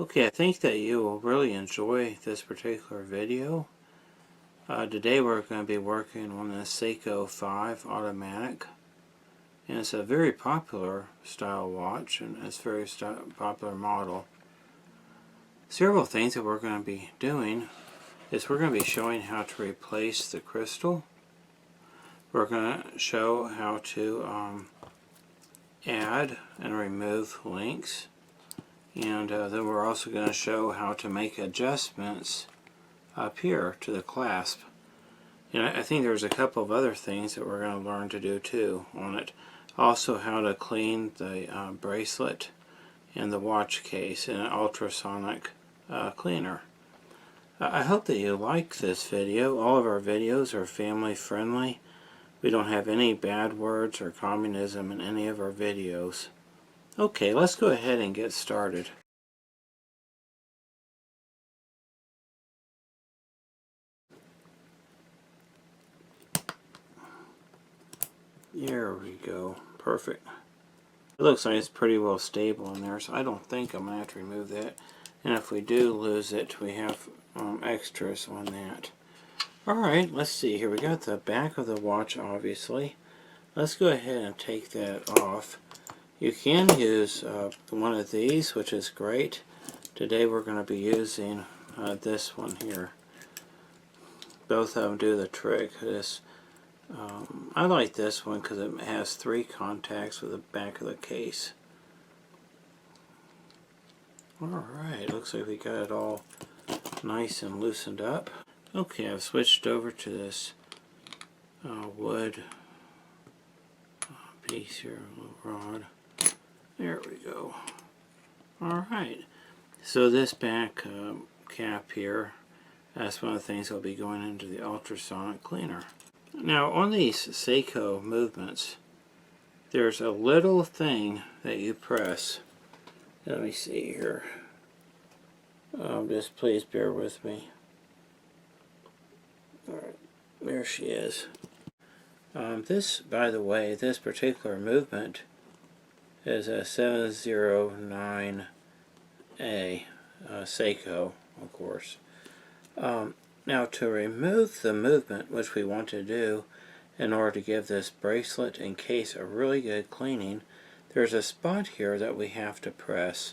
Okay, I think that you will really enjoy this particular video. Today we're going to be working on the Seiko 5 automatic. And it's a very popular style watch, and it's a very popular model. Several things that we're going to be doing is we're going to be showing how to replace the crystal. We're going to show how to add and remove links. And then we're also going to show how to make adjustments up here to the clasp. And I think there's a couple of other things that we're going to learn to do too on it. Also how to clean the bracelet and the watch case in an ultrasonic cleaner. I hope that you like this video. All of our videos are family friendly. We don't have any bad words or communism in any of our videos. Okay, let's go ahead and get started. There we go. Perfect. It looks like it's pretty well stable in there, so I don't think I'm going to have to remove that. And if we do lose it, we have extras on that. Alright, let's see here. We got the back of the watch, obviously. Let's go ahead and take that off. You can use one of these, which is great. Today we're going to be using this one here. Both of them do the trick. I like this one because it has 3 contacts with the back of the case. Alright, looks like we got it all nice and loosened up. Okay, I've switched over to this wood piece here, a little rod. There we go. Alright, so this back cap here, that's one of the things that'll be going into the ultrasonic cleaner. Now on these Seiko movements, there's a little thing that you press. Let me see here. Just please bear with me. Alright, there she is. This, by the way, this particular movement is a 709A Seiko, of course. Now to remove the movement, which we want to do in order to give this bracelet and case a really good cleaning, there's a spot here that we have to press.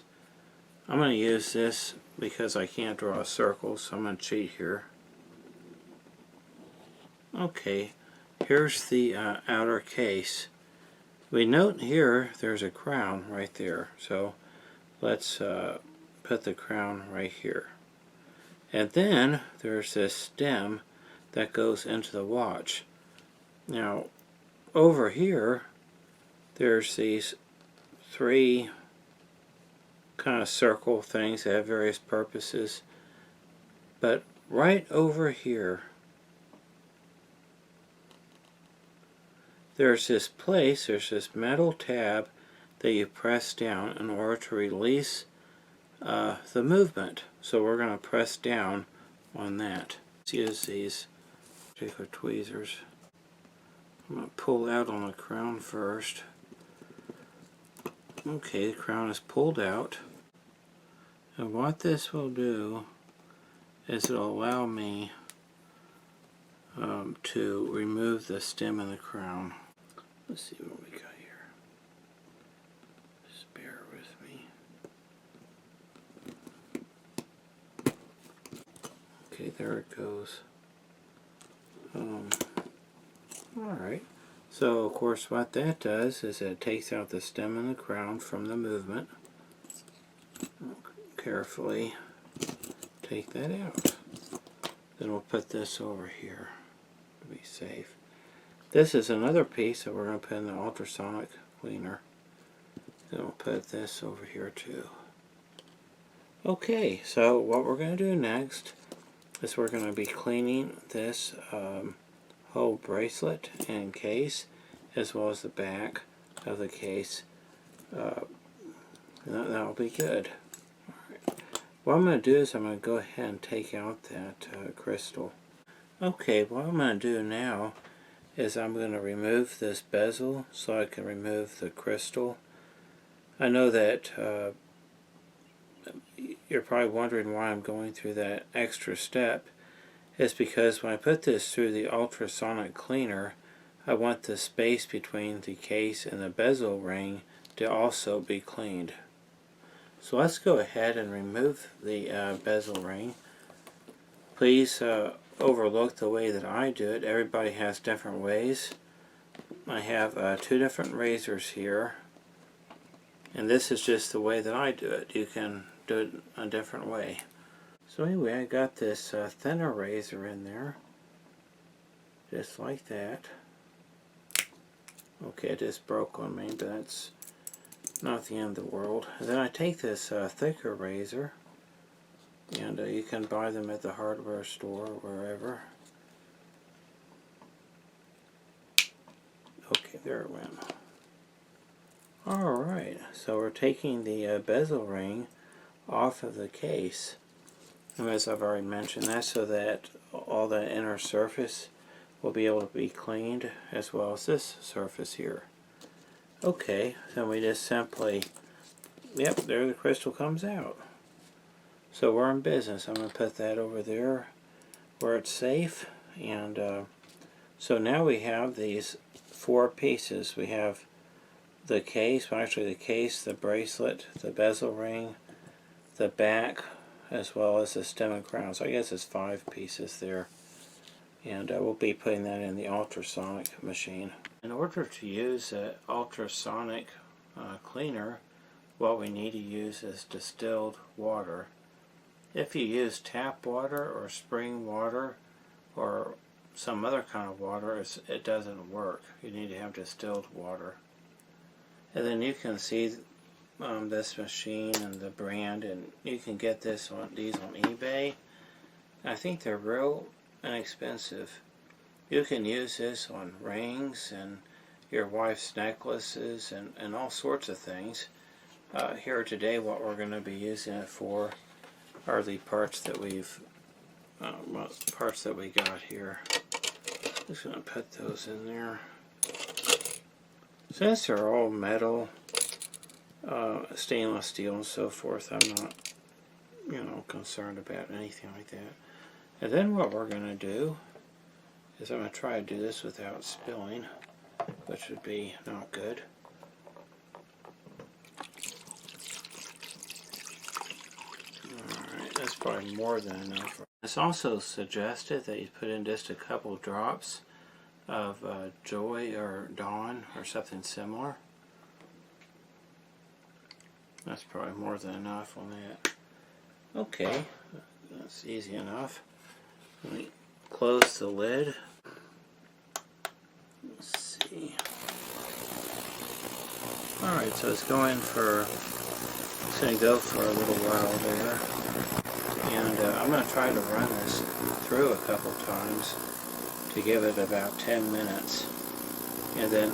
I'm going to use this because I can't draw a circle, so I'm going to cheat here. Okay, here's the outer case. We note here there's a crown right there, so let's put the crown right here. And then there's this stem that goes into the watch. Now over here there's these 3 kind of circle things that have various purposes, but right over here there's this place, there's this metal tab that you press down in order to release the movement. So we're going to press down on that. Let's use these particular tweezers. I'm going to pull out on the crown first. Okay, the crown is pulled out. And what this will do is it'll allow me to remove the stem and the crown. Let's see what we got here. Just bear with me. Okay, there it goes. Alright, so of course what that does is it takes out the stem and the crown from the movement. Carefully take that out. Then we'll put this over here to be safe. This is another piece that we're going to put in the ultrasonic cleaner. Then we'll put this over here too. Okay, so what we're going to do next is we're going to be cleaning this whole bracelet and case, as well as the back of the case. That'll be good. Alright. What I'm going to do is I'm going to go ahead and take out that crystal. Okay, what I'm going to do now is I'm going to remove this bezel so I can remove the crystal. I know that you're probably wondering why I'm going through that extra step. It's because when I put this through the ultrasonic cleaner, I want the space between the case and the bezel ring to also be cleaned. So let's go ahead and remove the bezel ring. Please overlook the way that I do it. Everybody has different ways. I have 2 different razors here, and this is just the way that I do it. You can do it a different way. So anyway, I got this thinner razor in there, just like that. Okay, it just broke on me, but that's not the end of the world. And then I take this thicker razor, and you can buy them at the hardware store or wherever. Okay, there it went. Alright, so we're taking the bezel ring off of the case. And as I've already mentioned, that's so that all the inner surface will be able to be cleaned, as well as this surface here. Okay, then we just simply, yep, there the crystal comes out. So we're in business. I'm going to put that over there where it's safe. And so now we have these 4 pieces. We have the case, well actually the case, the bracelet, the bezel ring, the back, as well as the stem and crown. So I guess it's 5 pieces there. And we'll be putting that in the ultrasonic machine. In order to use an ultrasonic cleaner, what we need to use is distilled water. If you use tap water or spring water or some other kind of water, it doesn't work. You need to have distilled water. And then you can see this machine and the brand, and you can get these on eBay. I think they're real inexpensive. You can use this on rings and your wife's necklaces and all sorts of things. Here today what we're going to be using it for are the parts that we got here. Just going to put those in there. Since they're all metal, stainless steel and so forth, I'm not, concerned about anything like that. And then what we're going to do is I'm going to try to do this without spilling, which would be not good. Alright, that's probably more than enough. It's also suggested that you put in just a couple drops of Joy or Dawn or something similar. That's probably more than enough on that. Okay, that's easy enough. Let me close the lid. Let's see. Alright, so it's going to go for a little while there. And I'm going to try to run this through a couple times to give it about 10 minutes. And then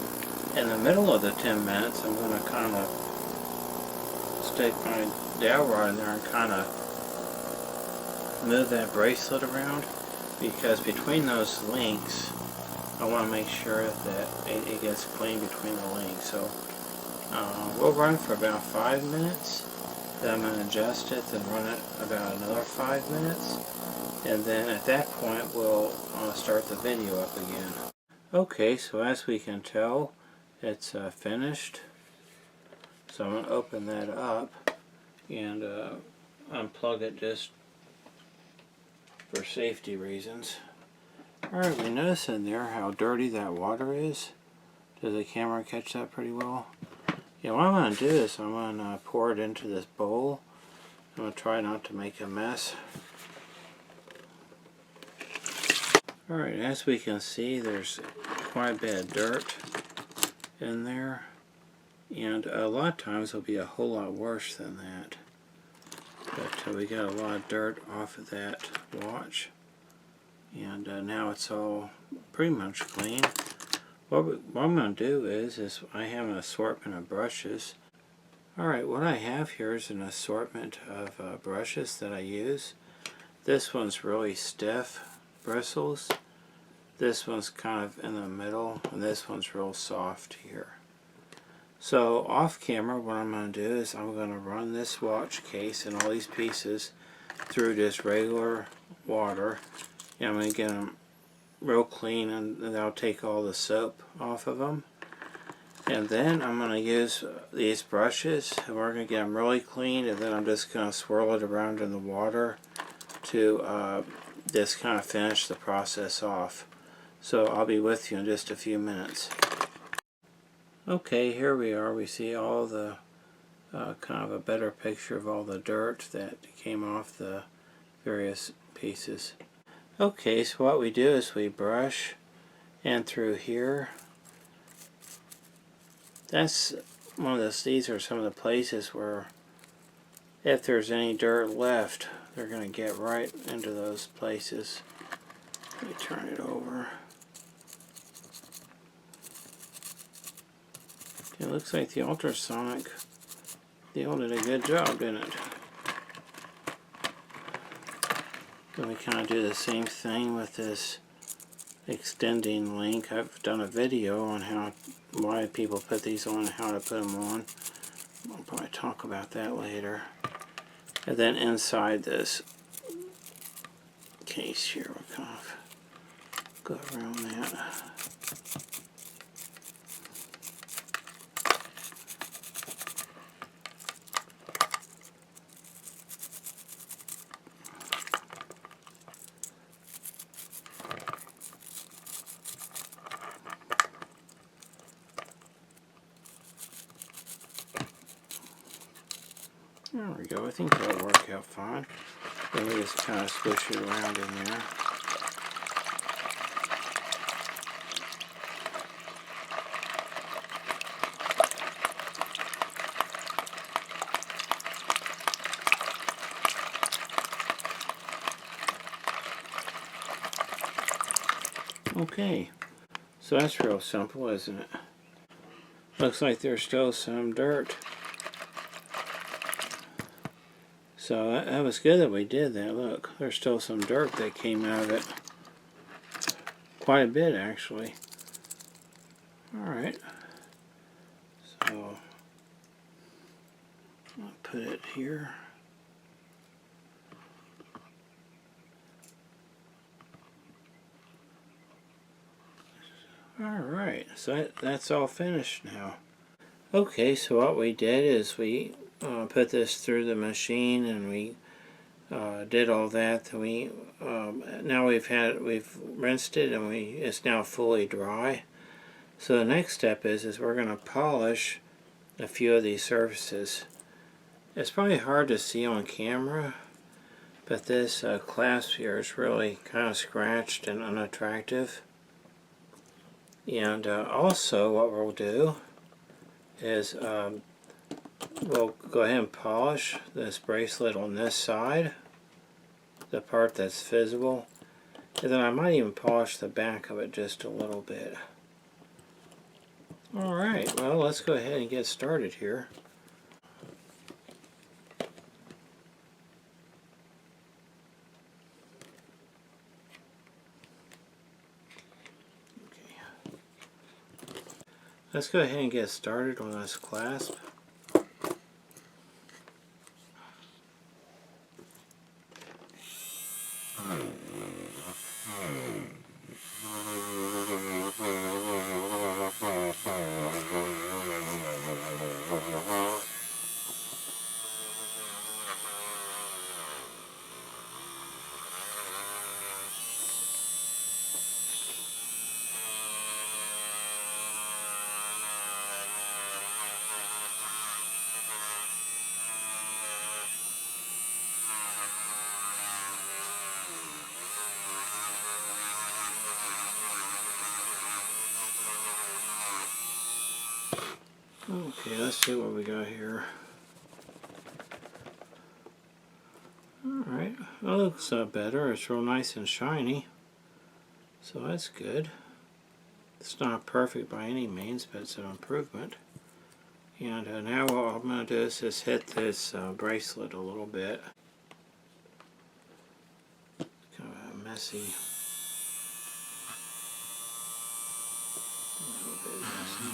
in the middle of the 10 minutes, I'm going to kind of stick my dowel rod in there and kind of move that bracelet around, because between those links I want to make sure that it gets clean between the links. So we'll run for about 5 minutes, then I'm going to adjust it, then run it about another 5 minutes, and then at that point we'll start the video up again. Okay, so as we can tell, it's finished. So I'm going to open that up and unplug it just for safety reasons. Alright, we notice in there how dirty that water is. Does the camera catch that pretty well? Yeah, what I'm going to do is I'm going to pour it into this bowl. I'm going to try not to make a mess. Alright, as we can see, there's quite a bit of dirt in there. And a lot of times it'll be a whole lot worse than that. But we got a lot of dirt off of that watch. And now it's all pretty much clean. What I'm going to do is I have an assortment of brushes. Alright, what I have here is an assortment of brushes that I use. This one's really stiff bristles. This one's kind of in the middle, and this one's real soft here. So off camera, what I'm going to do is I'm going to run this watch case and all these pieces through just regular water. And I'm going to get them real clean, and then I'll take all the soap off of them. And then I'm going to use these brushes, and we're going to get them really clean, and then I'm just going to swirl it around in the water to just kind of finish the process off. So I'll be with you in just a few minutes. Okay, here we are. We see all the kind of a better picture of all the dirt that came off the various pieces. Okay, so what we do is we brush and through here. That's one of these are some of the places where if there's any dirt left, they're going to get right into those places. Let me turn it over. It looks like the Ultrasonic deal did a good job, didn't it? Then we kind of do the same thing with this extending link. I've done a video on why people put these on and how to put them on. I'll probably talk about that later. And then inside this case here, we'll kind of go around that. There we go. I think that'll work out fine. Then we just kind of squish it around in there. Okay, so that's real simple, isn't it? Looks like there's still some dirt. So that was good that we did that. Look, there's still some dirt that came out of it. Quite a bit, actually. Alright. So, I'll put it here. Alright, so that's all finished now. Okay, so what we did is we put this through the machine, and we did all that. Now we've rinsed it, and it's now fully dry. So the next step is we're going to polish a few of these surfaces. It's probably hard to see on camera, but this clasp here is really kind of scratched and unattractive. And also what we'll do is we'll go ahead and polish this bracelet on this side, the part that's visible, and then I might even polish the back of it just a little bit. Alright, well, let's go ahead and get started here. Let's go ahead and get started on this clasp. Okay, let's see what we got here. Alright, that looks better. It's real nice and shiny. So that's good. It's not perfect by any means, but it's an improvement. And now what I'm going to do is just hit this bracelet a little bit. Kind of a messy. A little bit messy.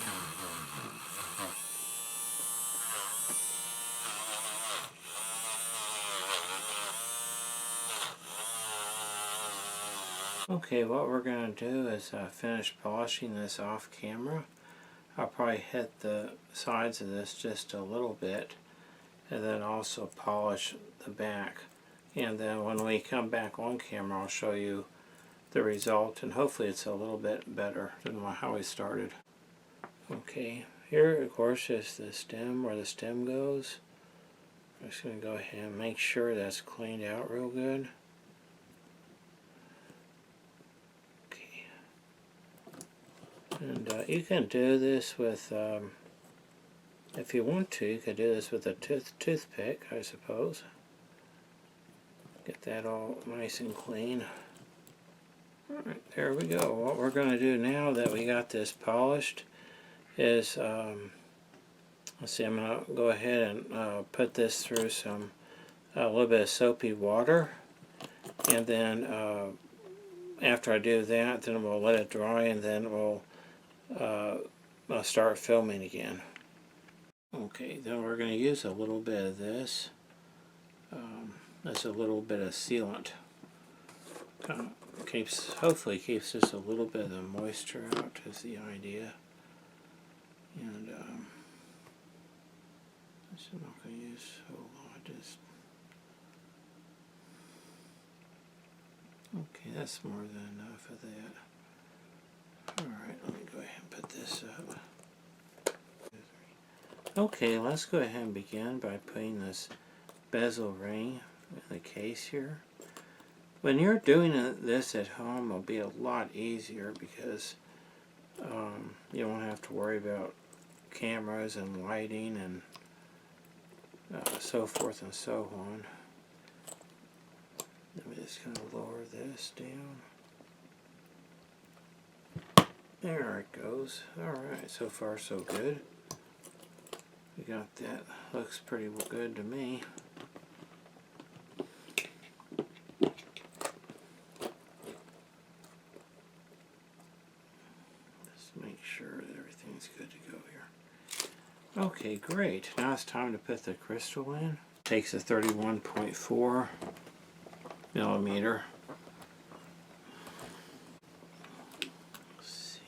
Okay, what we're going to do is finish polishing this off camera. I'll probably hit the sides of this just a little bit, and then also polish the back. And then when we come back on camera, I'll show you the result, and hopefully it's a little bit better than how we started. Okay, here of course is the stem, where the stem goes. I'm just going to go ahead and make sure that's cleaned out real good. Okay. And you can do this with, if you want to, you could do this with a toothpick, I suppose. Get that all nice and clean. Alright, there we go. What we're going to do now that we got this polished is, let's see, I'm going to go ahead and put this through a little bit of soapy water, and then after I do that, then we'll let it dry, and then I'll start filming again. Okay, then we're going to use a little bit of this. That's a little bit of sealant. Hopefully keeps just a little bit of the moisture out, is the idea. And I'm not going to use a whole lot. Just okay, that's more than enough of that. Alright, let me go ahead and put this up. Okay, let's go ahead and begin by putting this bezel ring in the case here. When you're doing this at home, it'll be a lot easier because you don't have to worry about cameras and lighting and so forth and so on. Let me just kind of lower this down. There it goes. Alright, so far so good. We got that. Looks pretty good to me. Make sure that everything's good to go here. Okay, great. Now it's time to put the crystal in. Takes a 31.4 millimeter. Let's see.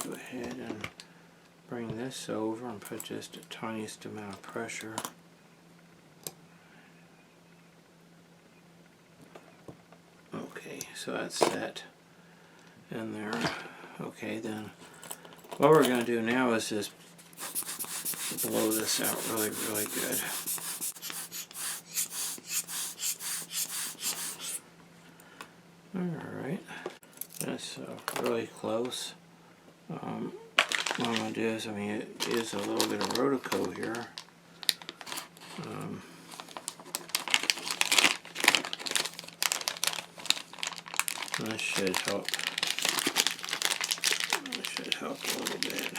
Go ahead and bring this over and put just the tiniest amount of pressure. So that's set in there. Okay, then what we're going to do now is just blow this out really, really good. Alright, that's really close. What I'm going to do is, use a little bit of Rotico here. This should help. This should help a little bit.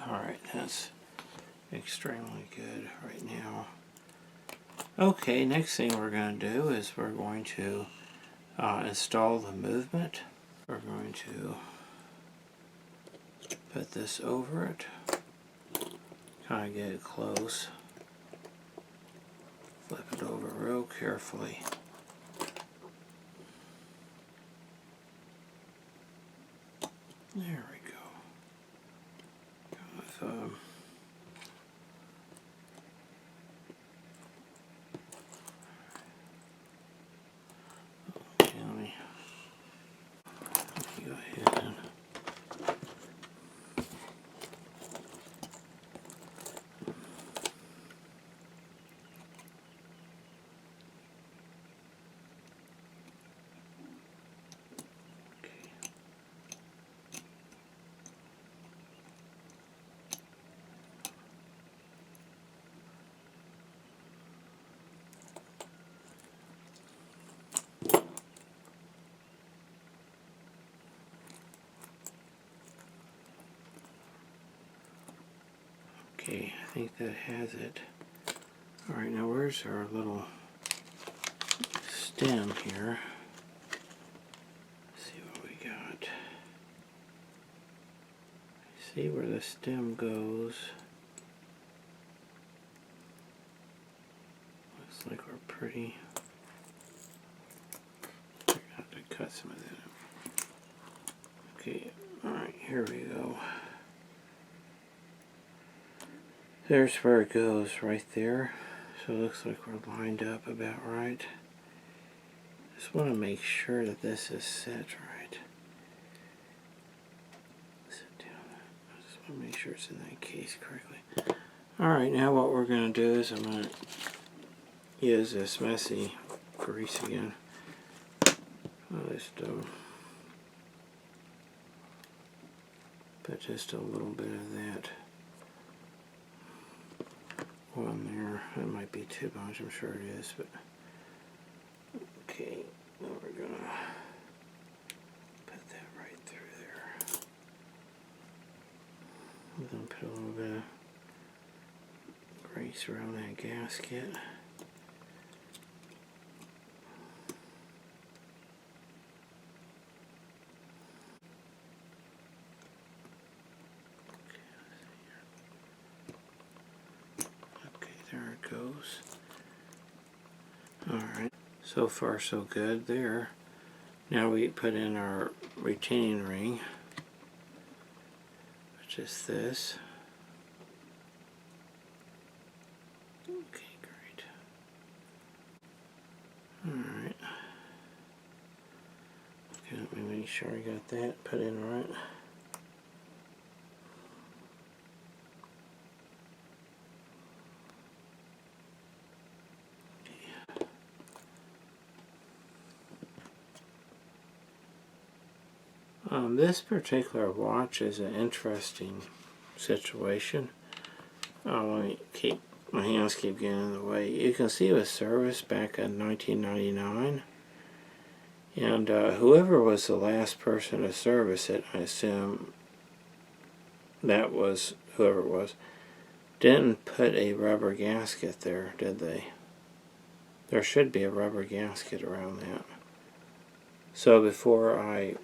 Alright, that's extremely good right now. Okay, next thing we're going to do is we're going to install the movement. We're going to put this over it, kind of get it close, flip it over real carefully. There we go. Okay, I think that has it. Alright, now where's our little stem here? Let's see what we got. See where the stem goes. Looks like we're pretty. I have to cut some of that out. Okay, alright, here we go. There's where it goes, right there. So it looks like we're lined up about right. Just want to make sure that this is set right. Sit down. I just want to make sure it's in that case correctly. Alright, now what we're going to do is I'm going to use this messy grease again. I'll just put just a little bit of that on there. That might be too much, I'm sure it is, but okay, now we're gonna put that right through there. I'm gonna put a little bit of grease around that gasket. There it goes. Alright, so far so good there. Now we put in our retaining ring, which is this. Okay, great. Alright. Okay, let me make sure I got that put in right. This particular watch is an interesting situation. Let me keep, my hands keep getting in the way. You can see it was serviced back in 1999. And whoever was the last person to service it, I assume that was whoever it was, didn't put a rubber gasket there, did they? There should be a rubber gasket around that. So before I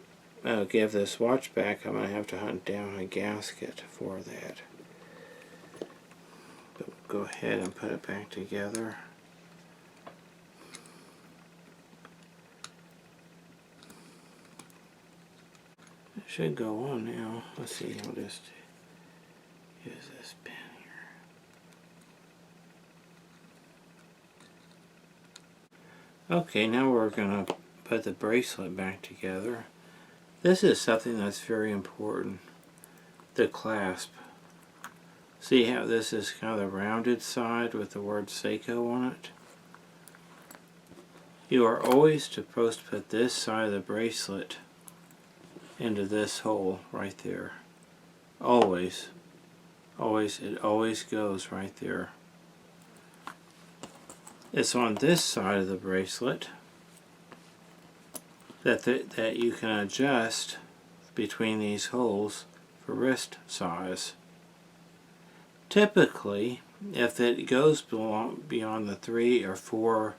give this watch back, I'm going to have to hunt down a gasket for that. But we'll go ahead and put it back together. It should go on now. Let's see, I'll just use this pen here. Okay, now we're going to put the bracelet back together. This is something that's very important, the clasp. See how this is kind of the rounded side with the word Seiko on it? You are always supposed to put this side of the bracelet into this hole right there. Always. Always, it always goes right there. It's on this side of the bracelet that you can adjust between these holes for wrist size. Typically, if it goes beyond the 3 or 4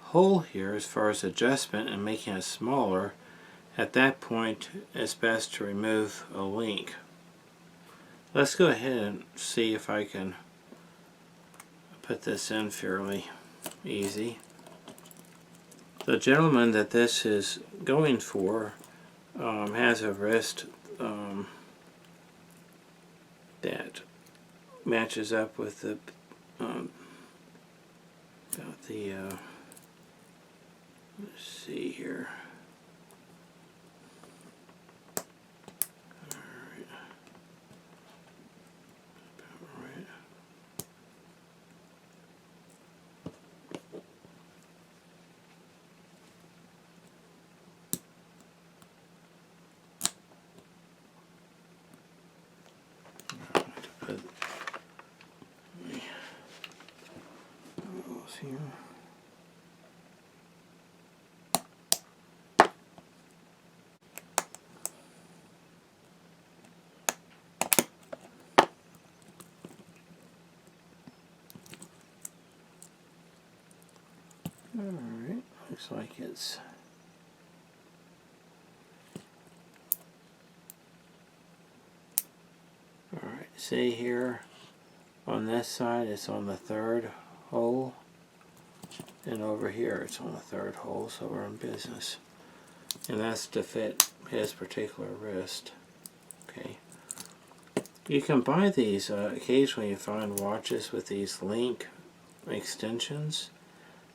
hole here as far as adjustment and making it smaller, at that point it's best to remove a link. Let's go ahead and see if I can put this in fairly easy. The gentleman that this is going for has a wrist that matches up with the let's see here. Here. Alright, looks like it's alright, see here on this side it's on the third hole, and over here it's on the third hole, so we're in business. And that's to fit his particular wrist. Okay. You can buy these, occasionally you find watches with these link extensions.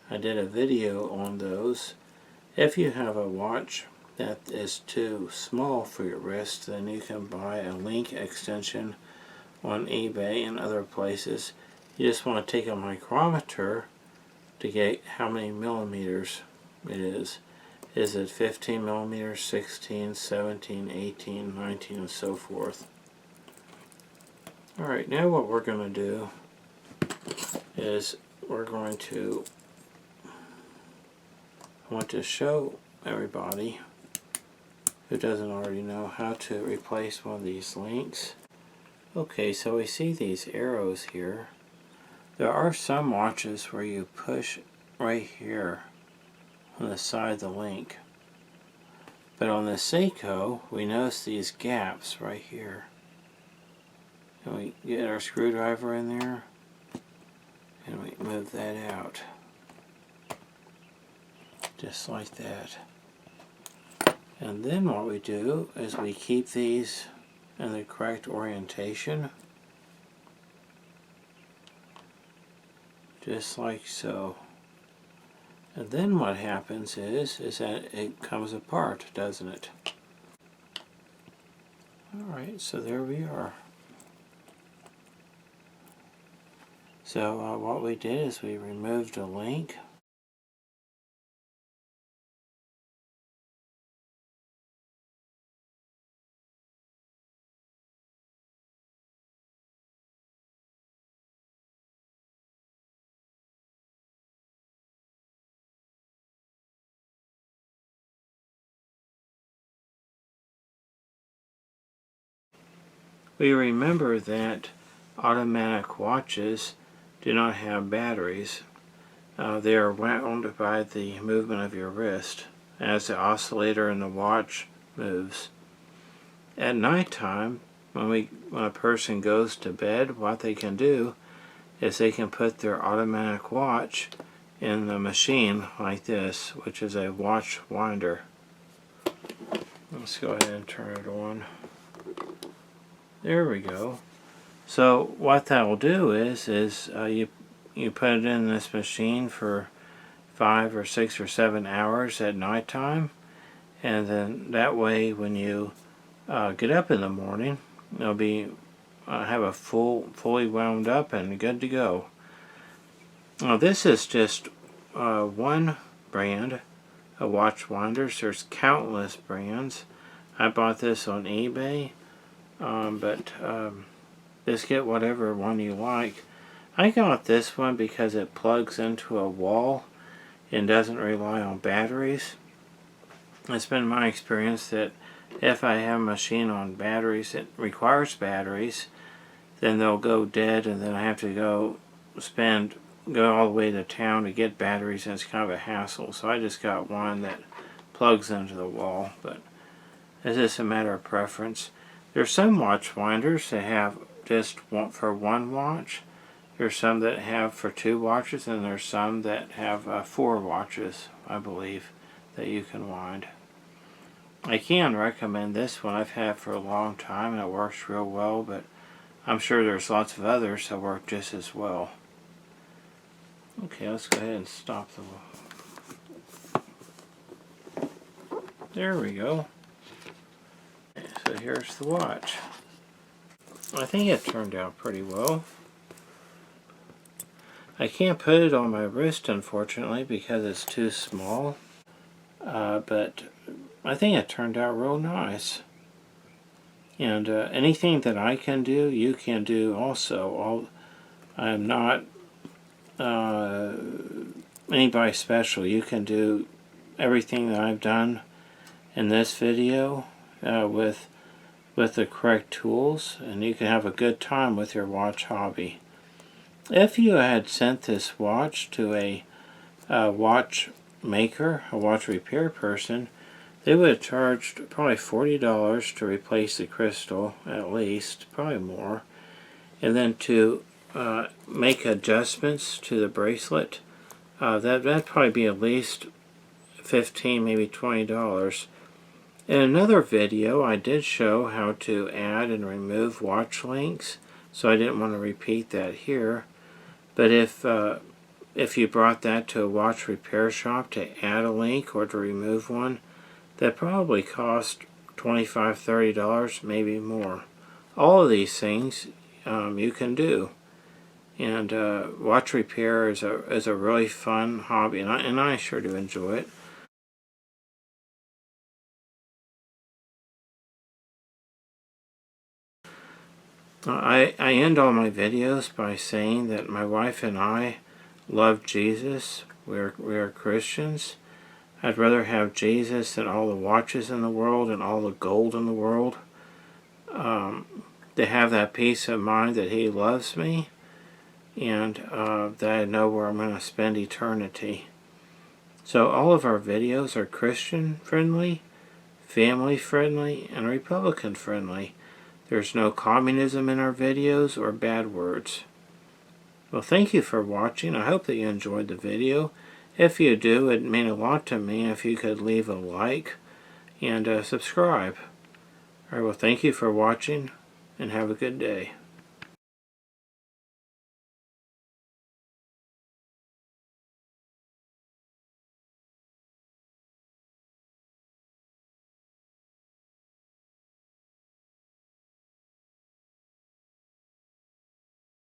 I did a video on those. If you have a watch that is too small for your wrist, then you can buy a link extension on eBay and other places. You just want to take a micrometer to get how many millimeters it is. Is it 15 millimeters, 16, 17, 18, 19, and so forth. Alright, now what we're going to do is we're going to want to show everybody who doesn't already know how to replace one of these links. Okay, so we see these arrows here. There are some watches where you push right here on the side of the link. But on the Seiko, we notice these gaps right here. And we get our screwdriver in there, and we move that out. Just like that. And then what we do is we keep these in the correct orientation. Just like so. And then what happens is that it comes apart, doesn't it? Alright, so there we are. So what we did is we removed a link. We remember that automatic watches do not have batteries. They are wound by the movement of your wrist as the oscillator in the watch moves. At nighttime, when a person goes to bed, what they can do is they can put their automatic watch in the machine like this, which is a watch winder. Let's go ahead and turn it on. There we go. So what that will do is you put it in this machine for 5 or 6 or 7 hours at nighttime, and then that way when you get up in the morning, it'll be have a fully wound up and good to go. Now this is just one brand of watch winders. There's countless brands. I bought this on eBay, but just get whatever one you like. I got this one because it plugs into a wall and doesn't rely on batteries. It's been my experience that if I have a machine on batteries that requires batteries, then they'll go dead, and then I have to go all the way to town to get batteries, and it's kind of a hassle. So I just got one that plugs into the wall, but it's just a matter of preference. There's some watch winders that have just for one watch. There's some that have for 2 watches, and there's some that have 4 watches, I believe, that you can wind. I can recommend this one. I've had it for a long time and it works real well, but I'm sure there's lots of others that work just as well. Okay, let's go ahead and stop the... There we go. So here's the watch. I think it turned out pretty well. I can't put it on my wrist, unfortunately, because it's too small. But I think it turned out real nice. And anything that I can do, you can do also. I'm not anybody special. You can do everything that I've done in this video with the correct tools, and you can have a good time with your watch hobby. If you had sent this watch to a watch maker, a watch repair person, they would have charged probably $40 to replace the crystal, at least, probably more. And then to make adjustments to the bracelet, that'd probably be at least $15, maybe $20. In another video, I did show how to add and remove watch links, so I didn't want to repeat that here. But if you brought that to a watch repair shop to add a link or to remove one, that probably cost $25, $30, maybe more. All of these things you can do. And watch repair is a really fun hobby, and I sure do enjoy it. I end all my videos by saying that my wife and I love Jesus. We're Christians. I'd rather have Jesus than all the watches in the world and all the gold in the world. To have that peace of mind that He loves me, and that I know where I'm going to spend eternity. So all of our videos are Christian friendly, family friendly, and Republican friendly. There's no communism in our videos or bad words. Well, thank you for watching. I hope that you enjoyed the video. If you do, it'd mean a lot to me if you could leave a like and subscribe. Alright, well, thank you for watching, and have a good day.